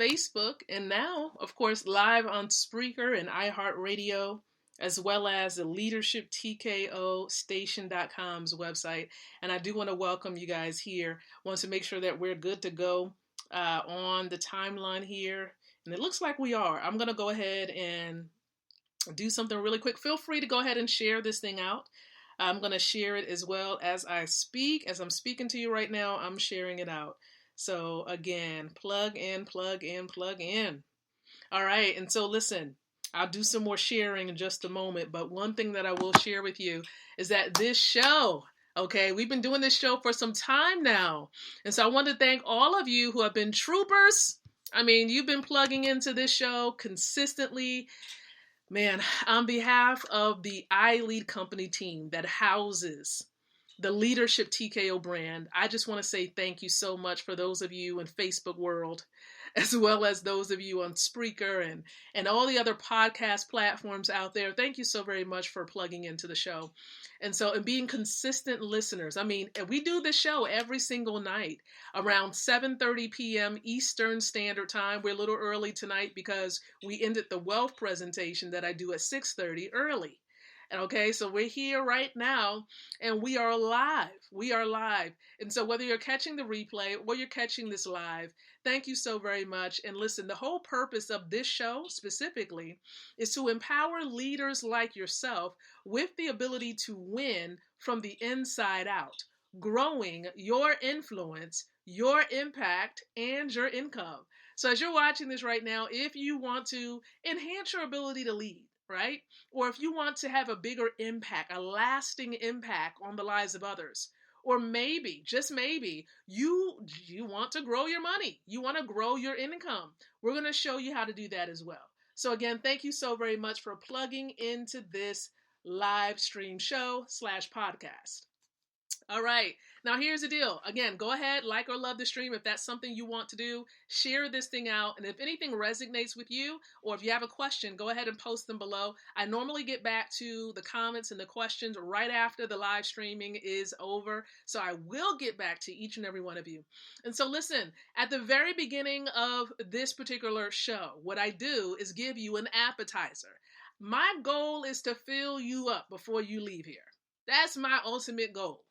Facebook, and now, of course, live on Spreaker and iHeartRadio, as well as the Leadership TKO Station.com's website. And I do want to welcome you guys here. Want to make sure that we're good to go on the timeline here. And it looks like we are. I'm going to go ahead and do something really quick. Feel free to go ahead and share this thing out. I'm going to share it as well as I speak. As I'm speaking to you right now, I'm sharing it out. So again, plug in, plug in, plug in. All right. And so listen, I'll do some more sharing in just a moment. But one thing that I will share with you is that this show, okay, we've been doing this show for some time now. And so I want to thank all of you who have been troopers. I mean, you've been plugging into this show consistently. Man, on behalf of the iLead Company team that houses the Leadership TKO brand, I just want to say thank you so much for those of you in Facebook world, as well as those of you on Spreaker and all the other podcast platforms out there. Thank you so very much for plugging into the show. And being consistent listeners. I mean, we do this show every single night around 7:30 p.m. Eastern Standard Time. We're a little early tonight because we ended the wealth presentation that I do at 6:30 early. Okay, so we're here right now and we are live. We are live. And so whether you're catching the replay or you're catching this live, thank you so very much. And listen, the whole purpose of this show specifically is to empower leaders like yourself with the ability to win from the inside out, growing your influence, your impact, and your income. So as you're watching this right now, if you want to enhance your ability to lead, right? Or if you want to have a bigger impact, a lasting impact on the lives of others, or maybe, just maybe, you want to grow your money, you want to grow your income, we're going to show you how to do that as well. So again, thank you so very much for plugging into this live stream show / podcast. All right. Now here's the deal. Again, go ahead, like or love the stream if that's something you want to do. Share this thing out. And if anything resonates with you, or if you have a question, go ahead and post them below. I normally get back to the comments and the questions right after the live streaming is over. So I will get back to each and every one of you. And so listen, at the very beginning of this particular show, what I do is give you an appetizer. My goal is to fill you up before you leave here. That's my ultimate goal.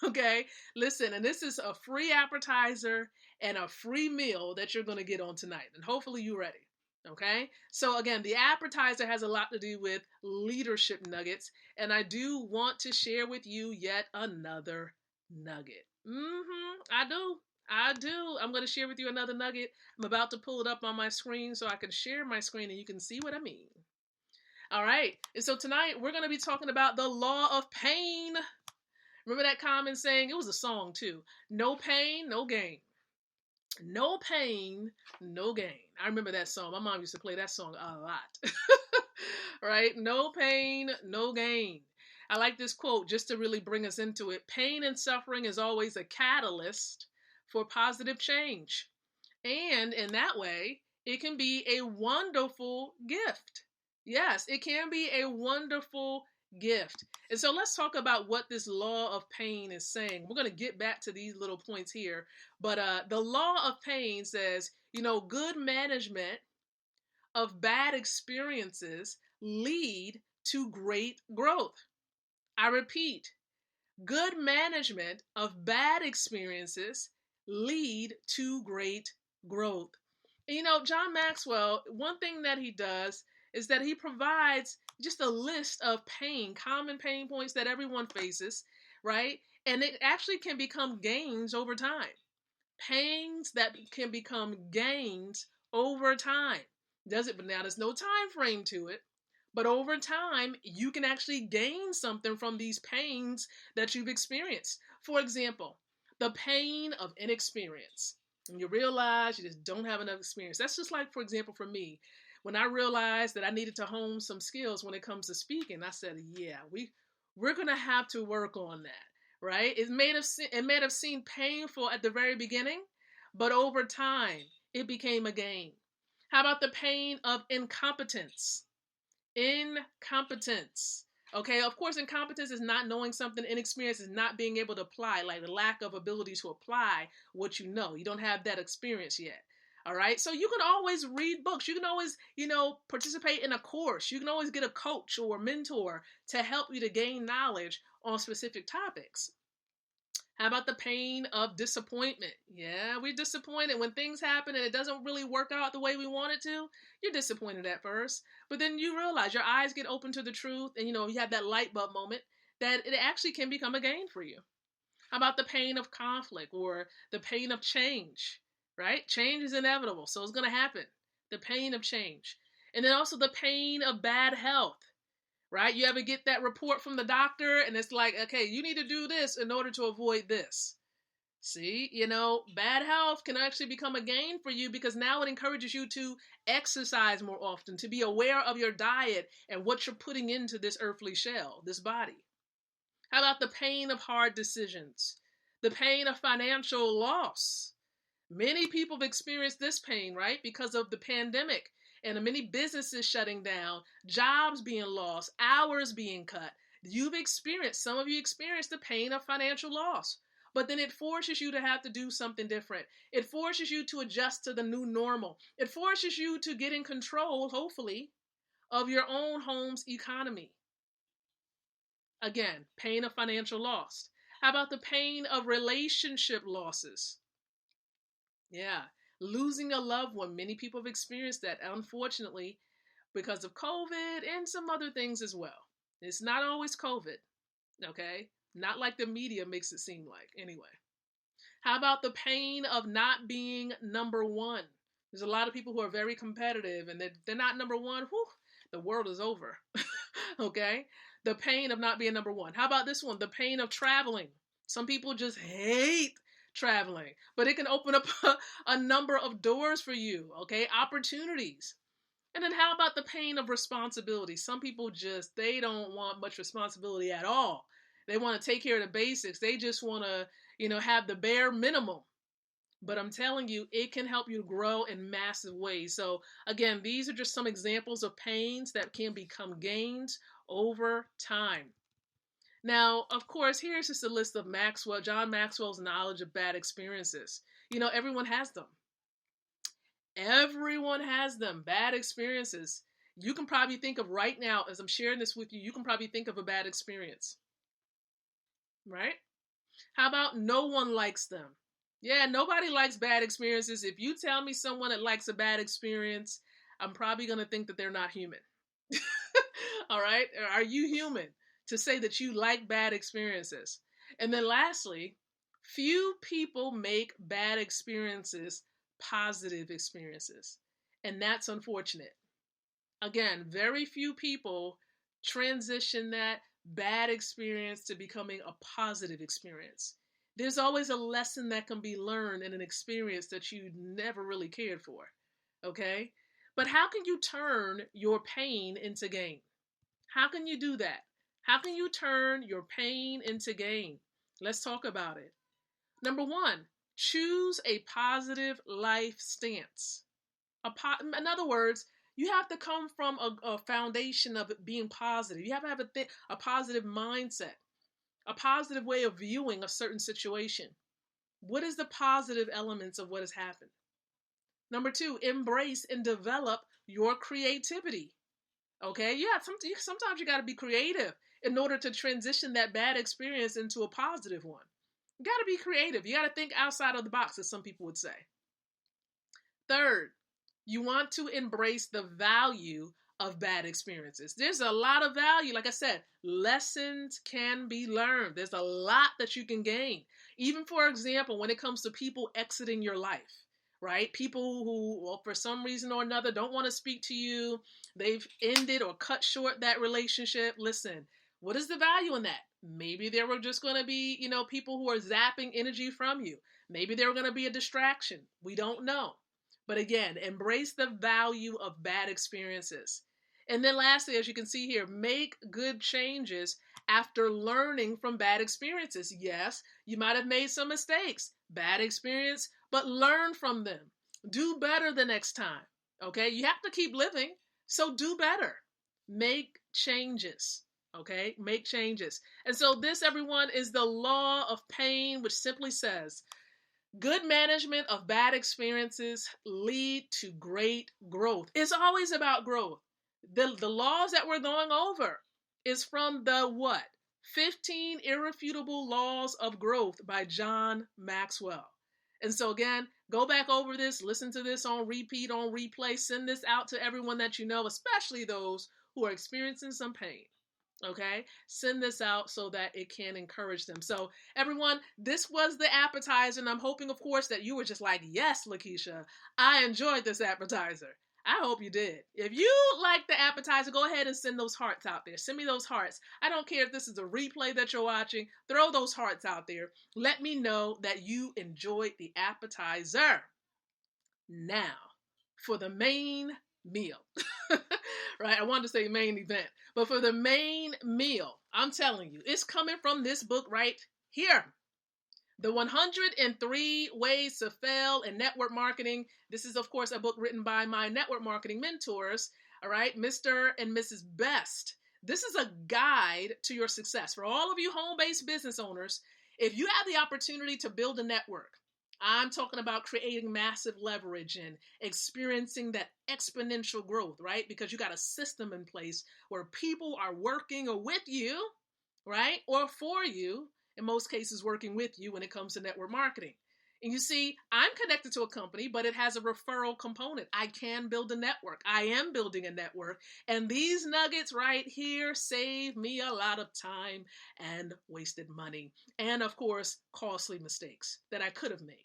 Okay, listen, and this is a free appetizer and a free meal that you're going to get on tonight, and hopefully you're ready. Okay, so again, the appetizer has a lot to do with leadership nuggets, and I do want to share with you yet another nugget. I do. I'm going to share with you another nugget. I'm about to pull it up on my screen so I can share my screen and you can see what I mean. All right, and so tonight we're going to be talking about the law of pain. Remember that common saying? It was a song too. No pain, no gain. No pain, no gain. I remember that song. My mom used to play that song a lot. Right? No pain, no gain. I like this quote just to really bring us into it. Pain and suffering is always a catalyst for positive change. And in that way, it can be a wonderful gift. Yes, it can be a wonderful gift. And so let's talk about what this law of pain is saying. We're going to get back to these little points here. But the law of pain says, good management of bad experiences lead to great growth. I repeat, good management of bad experiences lead to great growth. And John Maxwell, one thing that he does is that he provides just a list of common pain points that everyone faces, right? And it actually can become gains over time. Pains that can become gains over time. But now there's no time frame to it. But over time, you can actually gain something from these pains that you've experienced. For example, the pain of inexperience. And you realize you just don't have enough experience. That's just like, for example, for me, when I realized that I needed to hone some skills when it comes to speaking, I said, yeah, we're going to have to work on that, right? It may have seemed painful at the very beginning, but over time, it became a gain. How about the pain of incompetence? Incompetence. Okay, of course, incompetence is not knowing something. Inexperience is not being able to apply, like the lack of ability to apply what you know. You don't have that experience yet. All right. So you can always read books. You can always, participate in a course. You can always get a coach or a mentor to help you to gain knowledge on specific topics. How about the pain of disappointment? Yeah, we're disappointed when things happen and it doesn't really work out the way we want it to. You're disappointed at first, but then you realize your eyes get open to the truth and you have that light bulb moment that it actually can become a gain for you. How about the pain of conflict or the pain of change, right? Change is inevitable, so it's going to happen. The pain of change. And then also the pain of bad health, right? You ever get that report from the doctor and it's like, okay, you need to do this in order to avoid this. See, bad health can actually become a gain for you because now it encourages you to exercise more often, to be aware of your diet and what you're putting into this earthly shell, this body. How about the pain of hard decisions? The pain of financial loss. Many people have experienced this pain, right? Because of the pandemic and many businesses shutting down, jobs being lost, hours being cut. Some of you experienced the pain of financial loss. But then it forces you to have to do something different. It forces you to adjust to the new normal. It forces you to get in control, hopefully, of your own home's economy. Again, pain of financial loss. How about the pain of relationship losses? Yeah, losing a loved one. Many people have experienced that, unfortunately, because of COVID and some other things as well. It's not always COVID, okay? Not like the media makes it seem like, anyway. How about the pain of not being number one? There's a lot of people who are very competitive and they're not number one. Whew, the world is over, okay? The pain of not being number one. How about this one? The pain of traveling. Some people just hate traveling, but it can open up a number of doors for you, okay? Opportunities. And then how about the pain of responsibility? Some people they don't want much responsibility at all. They want to take care of the basics. They just want to, have the bare minimum. But I'm telling you, it can help you grow in massive ways. So again, these are just some examples of pains that can become gains over time. Now, of course, here's just a list of John Maxwell's knowledge of bad experiences. Everyone has them. Everyone has them, bad experiences. You can probably think of right now, as I'm sharing this with you, you can probably think of a bad experience, right? How about no one likes them? Yeah, nobody likes bad experiences. If you tell me someone that likes a bad experience, I'm probably going to think that they're not human. All right? Are you human to say that you like bad experiences? And then lastly, few people make bad experiences positive experiences. And that's unfortunate. Again, very few people transition that bad experience to becoming a positive experience. There's always a lesson that can be learned in an experience that you never really cared for. Okay? But how can you turn your pain into gain? How can you do that? How can you turn your pain into gain? Let's talk about it. Number one, choose a positive life stance. In other words, you have to come from a foundation of it being positive. You have to have a positive mindset, a positive way of viewing a certain situation. What is the positive elements of what has happened? Number two, embrace and develop your creativity. Okay, yeah, sometimes you got to be creative in order to transition that bad experience into a positive one. You got to be creative. You got to think outside of the box, as some people would say. Third, you want to embrace the value of bad experiences. There's a lot of value. Like I said, lessons can be learned. There's a lot that you can gain. Even, for example, when it comes to people exiting your life, right? People who, well, for some reason or another, don't want to speak to you. They've ended or cut short that relationship. Listen, what is the value in that? Maybe there were just going to be, people who are zapping energy from you. Maybe they were going to be a distraction. We don't know. But again, embrace the value of bad experiences. And then lastly, as you can see here, make good changes after learning from bad experiences. Yes, you might have made some mistakes, bad experience, but learn from them. Do better the next time. Okay, you have to keep living, so do better. Make changes. Okay, make changes. And so this, everyone, is the law of pain, which simply says Good management of bad experiences lead to great growth. It's always about growth. The laws that we're going over is from the what? 15 Irrefutable Laws of Growth by John Maxwell. And so again, go back over this, listen to this on repeat, on replay, send this out to everyone that you know, especially those who are experiencing some pain. Okay, send this out so that it can encourage them. So everyone, this was the appetizer, and I'm hoping, of course, that you were just like, yes, Lakeisha, I enjoyed this appetizer. I hope you did. If you like the appetizer, go ahead and send those hearts out there. Send me those hearts. I don't care if this is a replay that you're watching. Throw those hearts out there. Let me know that you enjoyed the appetizer. Now, for the main meal. Right? I wanted to say main event, but for the main meal, I'm telling you, it's coming from this book right here. The 103 Ways to Fail in Network Marketing. This is, of course, a book written by my network marketing mentors, all right, Mr. and Mrs. Best. This is a guide to your success. For all of you home-based business owners, if you have the opportunity to build a network, I'm talking about creating massive leverage and experiencing that exponential growth, right? Because you got a system in place where people are working with you, right? Or for you, in most cases, working with you when it comes to network marketing. And you see, I'm connected to a company, but it has a referral component. I can build a network. I am building a network. And these nuggets right here save me a lot of time and wasted money. And of course, costly mistakes that I could have made.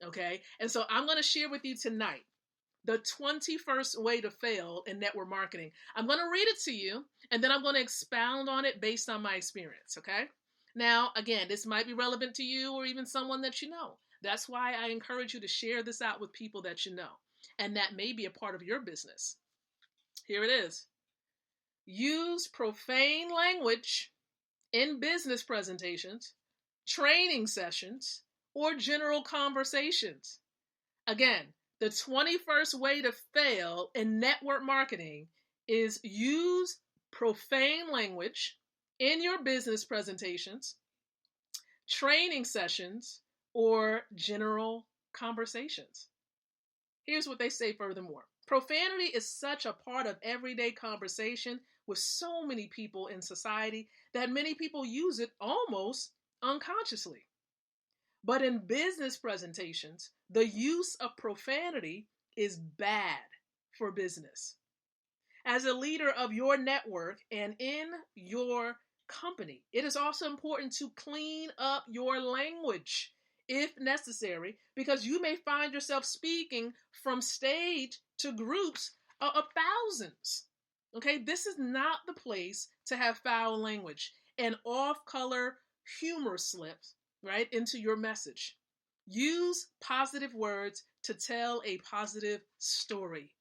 Okay. And so I'm going to share with you tonight the 21st way to fail in network marketing. I'm going to read it to you, and then I'm going to expound on it based on my experience. Okay. Now, again, this might be relevant to you or even someone that you know. That's why I encourage you to share this out with people that you know, and that may be a part of your business. Here it is. Use profane language in business presentations, training sessions, or general conversations. Again, the 21st way to fail in network marketing is use profane language in your business presentations, training sessions, or general conversations. Here's what they say furthermore. Profanity is such a part of everyday conversation with so many people in society that many people use it almost unconsciously. But in business presentations, the use of profanity is bad for business. As a leader of your network and in your company, it is also important to clean up your language if necessary, because you may find yourself speaking from stage to groups of thousands. Okay, this is not the place to have foul language and off-color humor slips, right, into your message. Use positive words to tell a positive story.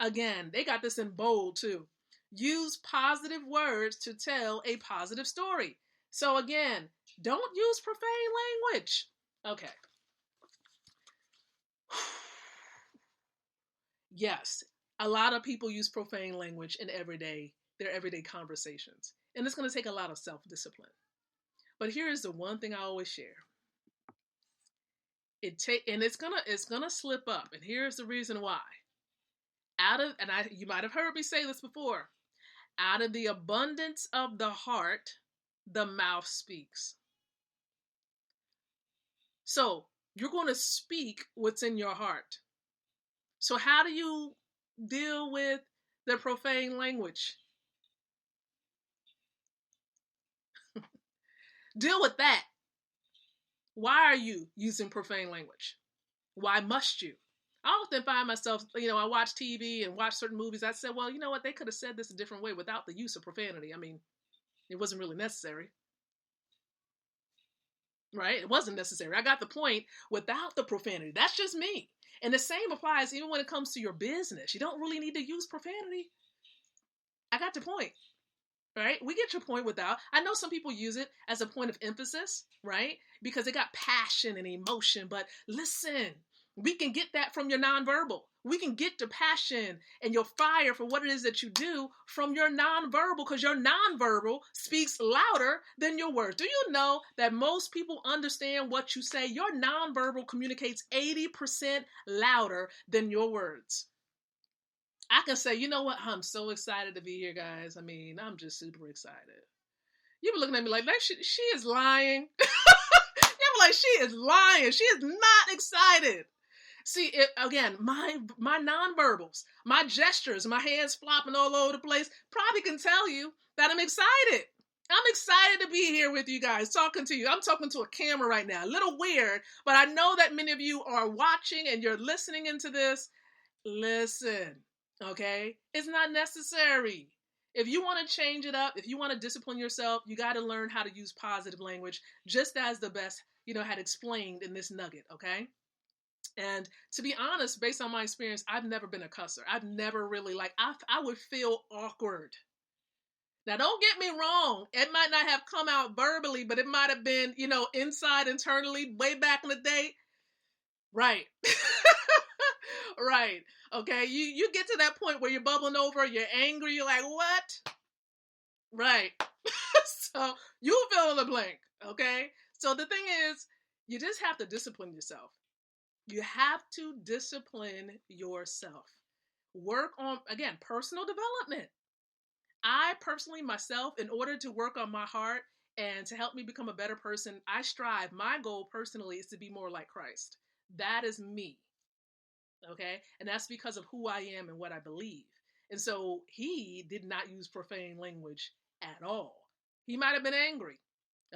Again, they got this in bold too. Use positive words to tell a positive story. So again, don't use profane language. Okay. Yes, a lot of people use profane language in their everyday conversations. And it's going to take a lot of self-discipline. But here is the one thing I always share. It's gonna slip up, and here's the reason why. You might have heard me say this before. Out of the abundance of the heart, the mouth speaks. So you're going to speak what's in your heart. So how do you deal with the profane language? Deal with that. Why are you using profane language? Why must you? I often find myself, I watch TV and watch certain movies. I said, well, you know what? They could have said this a different way without the use of profanity. I mean, it wasn't really necessary. Right? It wasn't necessary. I got the point without the profanity. That's just me. And the same applies even when it comes to your business. You don't really need to use profanity. I got the point. Right? We get your point without. I know some people use it as a point of emphasis, right? Because they got passion and emotion. But listen, We can get that from your nonverbal. We can get the passion and your fire for what it is that you do from your nonverbal, because your nonverbal speaks louder than your words. Do you know that most people understand what you say? Your nonverbal communicates 80% louder than your words. I can say, you know what? I'm so excited to be here, guys. I mean, I'm just super excited. You be looking at me like that. She is lying. You be like, she is lying. She is not excited. See, again, my nonverbals, my gestures, my hands flopping all over the place probably can tell you that I'm excited. I'm excited to be here with you guys, talking to you. I'm talking to a camera right now. A little weird, but I know that many of you are watching and you're listening into this. Listen, okay? It's not necessary. If you want to change it up, if you want to discipline yourself, you got to learn how to use positive language, just as the best, had explained in this nugget, okay? And to be honest, based on my experience, I've never been a cusser. I've never really, I would feel awkward. Now, don't get me wrong. It might not have come out verbally, but it might have been, inside, internally, way back in the day. Right. Right. Okay. You get to that point where you're bubbling over, you're angry, you're like, what? Right. So you fill in the blank. Okay. So the thing is, you just have to discipline yourself. You have to discipline yourself. Work on, again, personal development. I personally, myself, in order to work on my heart and to help me become a better person, I strive. My goal personally is to be more like Christ. That is me. Okay? And that's because of who I am and what I believe. And so he did not use profane language at all. He might have been angry.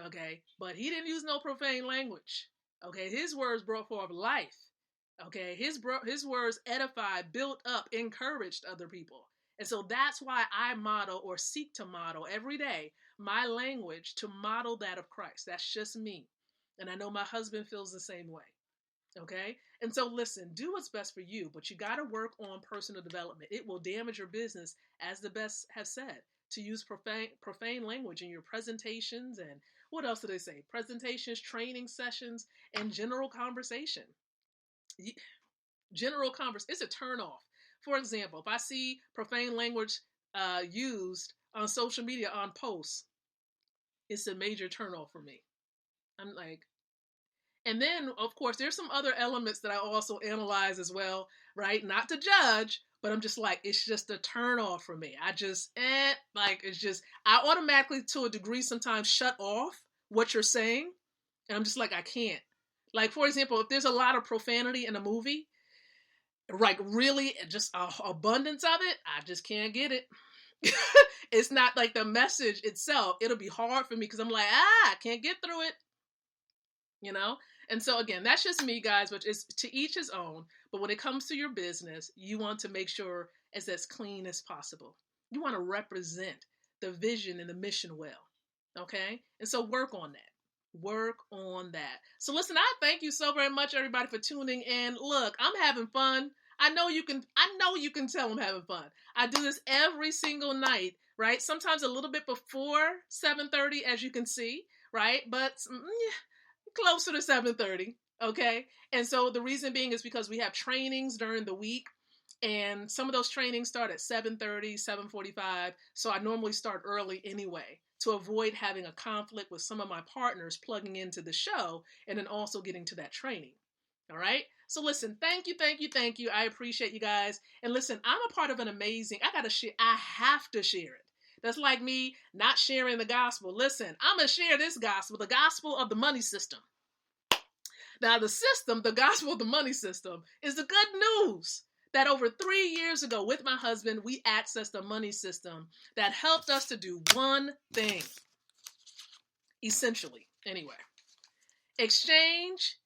Okay? But he didn't use no profane language. Okay? His words brought forth life. Okay? His words edified, built up, encouraged other people. And so that's why I model or seek to model every day my language to model that of Christ. That's just me. And I know my husband feels the same way. Okay? And so listen, do what's best for you, but you got to work on personal development. It will damage your business, as the best have said, to use profane language in your presentations and what else do they say? Presentations, training sessions, and general conversation. General conversation, it's a turnoff. For example, if I see profane language used on social media on posts, it's a major turnoff for me. I'm like, and then, of course, there's some other elements that I also analyze as well, right? Not to judge, but I'm just like, it's just a turnoff for me. I just, it's just, I automatically, to a degree, sometimes shut off what you're saying. And I'm just like, I can't. Like, for example, if there's a lot of profanity in a movie, like really just a abundance of it, I just can't get it. It's not like the message itself. It'll be hard for me because I'm like, I can't get through it. And so again, that's just me, guys, but it's to each his own. But when it comes to your business, you want to make sure it's as clean as possible. You want to represent the vision and the mission well. Okay? And so work on that. Work on that. So listen, I thank you so very much, everybody, for tuning in. Look, I'm having fun. I know you can tell I'm having fun. I do this every single night, right? Sometimes a little bit before 7:30, as you can see, right? But closer to 7:30, okay? And so the reason being is because we have trainings during the week, and some of those trainings start at 7:30, 7:45, so I normally start early anyway to avoid having a conflict with some of my partners plugging into the show and then also getting to that training, all right? So listen, thank you. I appreciate you guys. And listen, I'm a part of an amazing, I have to share it. That's like me not sharing the gospel. Listen, I'm going to share this gospel, the gospel of the money system. Now, the gospel of the money system is the good news that over 3 years ago with my husband, we accessed a money system that helped us to do one thing. Essentially, anyway. Exchange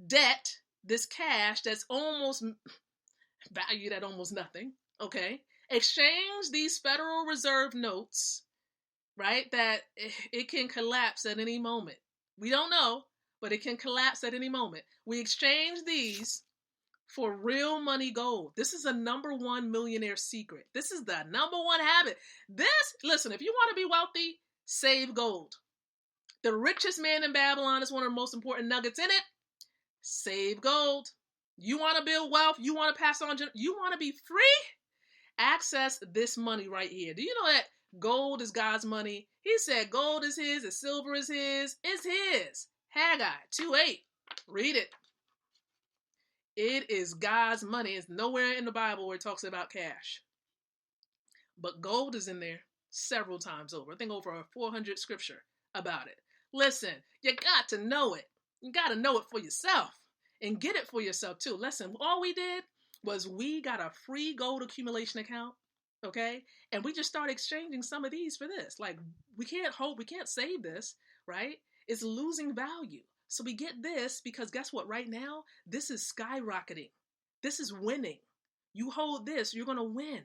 debt, this cash that's almost valued at almost nothing, okay? Exchange these Federal Reserve notes, right, that it can collapse at any moment. We don't know, but it can collapse at any moment. We exchange these for real money gold. This is a number one millionaire secret. This is the number one habit. Listen, if you want to be wealthy, save gold. The richest man in Babylon is one of the most important nuggets in it. Save gold. You want to build wealth? You want to pass on? You want to be free? Access this money right here. Do you know that gold is God's money? He said gold is his, and silver is his. It's his. Haggai 2:8. Read it. It is God's money. It's nowhere in the Bible where it talks about cash. But gold is in there several times over. I think over 400 scripture about it. Listen, you got to know it. You got to know it for yourself and get it for yourself too. Listen, all we did was we got a free gold accumulation account, okay? And we just started exchanging some of these for this. Like, we can't save this, right? It's losing value. So we get this because guess what? Right now, this is skyrocketing. This is winning. You hold this, you're going to win.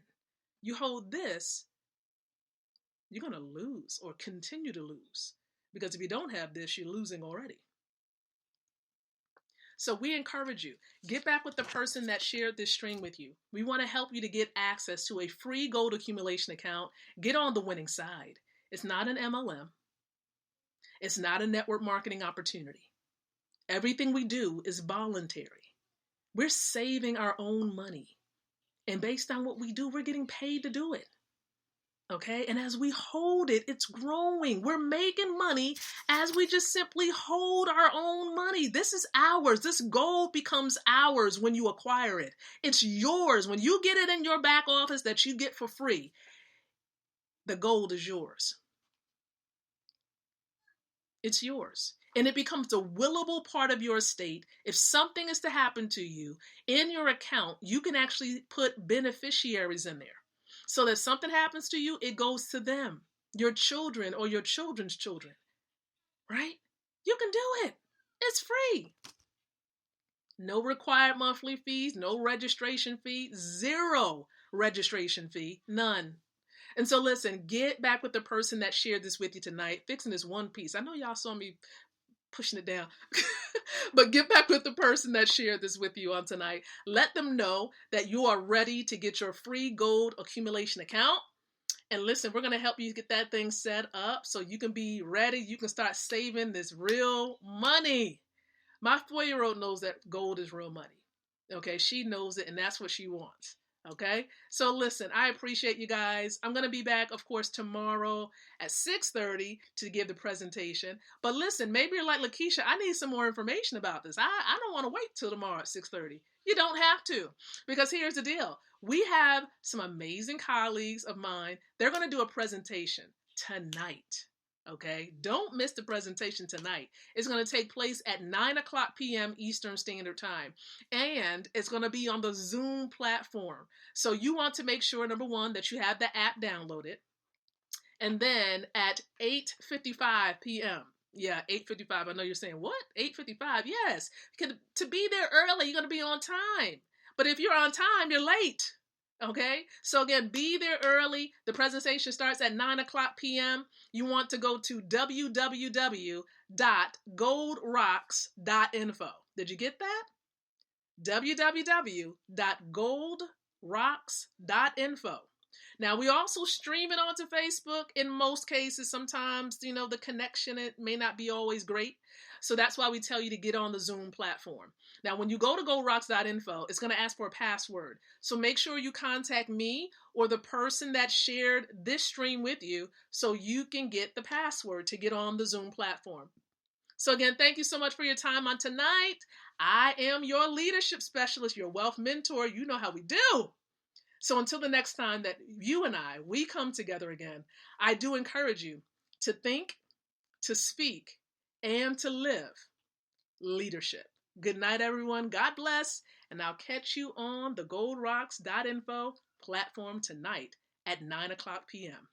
You hold this, you're going to lose or continue to lose. Because if you don't have this, you're losing already. So we encourage you, get back with the person that shared this stream with you. We want to help you to get access to a free gold accumulation account. Get on the winning side. It's not an MLM. It's not a network marketing opportunity. Everything we do is voluntary. We're saving our own money. And based on what we do, we're getting paid to do it. Okay? And as we hold it, it's growing. We're making money as we just simply hold our own money. This is ours. This gold becomes ours when you acquire it. It's yours. When you get it in your back office that you get for free, the gold is yours. It's yours. And it becomes a willable part of your estate. If something is to happen to you in your account, you can actually put beneficiaries in there. So that if something happens to you, it goes to them, your children or your children's children, right? You can do it. It's free. No required monthly fees, no registration fee, zero registration fee, none. And so listen, get back with the person that shared this with you tonight, fixing this one piece. I know y'all saw me pushing it down, but get back with the person that shared this with you on tonight. Let them know that you are ready to get your free gold accumulation account. And listen, we're going to help you get that thing set up so you can be ready. You can start saving this real money. My 4-year-old knows that gold is real money. Okay, she knows it, and that's what she wants. Okay, so listen, I appreciate you guys. I'm going to be back, of course, tomorrow at 6:30 to give the presentation. But listen, maybe you're like, Lakeisha, I need some more information about this. I don't want to wait till tomorrow at 6:30. You don't have to, because here's the deal. We have some amazing colleagues of mine. They're going to do a presentation tonight. Okay, don't miss the presentation tonight. It's going to take place at 9:00 p.m. Eastern Standard Time, and it's going to be on the Zoom platform. So you want to make sure, number one, that you have the app downloaded, and then at 8:55 p.m. Yeah, 8:55. I know you're saying, what? 8:55? Yes. To be there early, you're going to be on time. But if you're on time, you're late. Okay, so again, be there early. The presentation starts at 9:00 p.m. You want to go to www.goldrocks.info. Did you get that? www.goldrocks.info. Now, we also stream it onto Facebook in most cases. Sometimes, the connection, it may not be always great. So that's why we tell you to get on the Zoom platform. Now, when you go to goldrocks.info, it's going to ask for a password. So make sure you contact me or the person that shared this stream with you so you can get the password to get on the Zoom platform. So again, thank you so much for your time on tonight. I am your leadership specialist, your wealth mentor. You know how we do. So until the next time that you and we come together again, I do encourage you to think, to speak, and to live leadership. Good night, everyone. God bless. And I'll catch you on the goldrocks.info platform tonight at 9:00 p.m.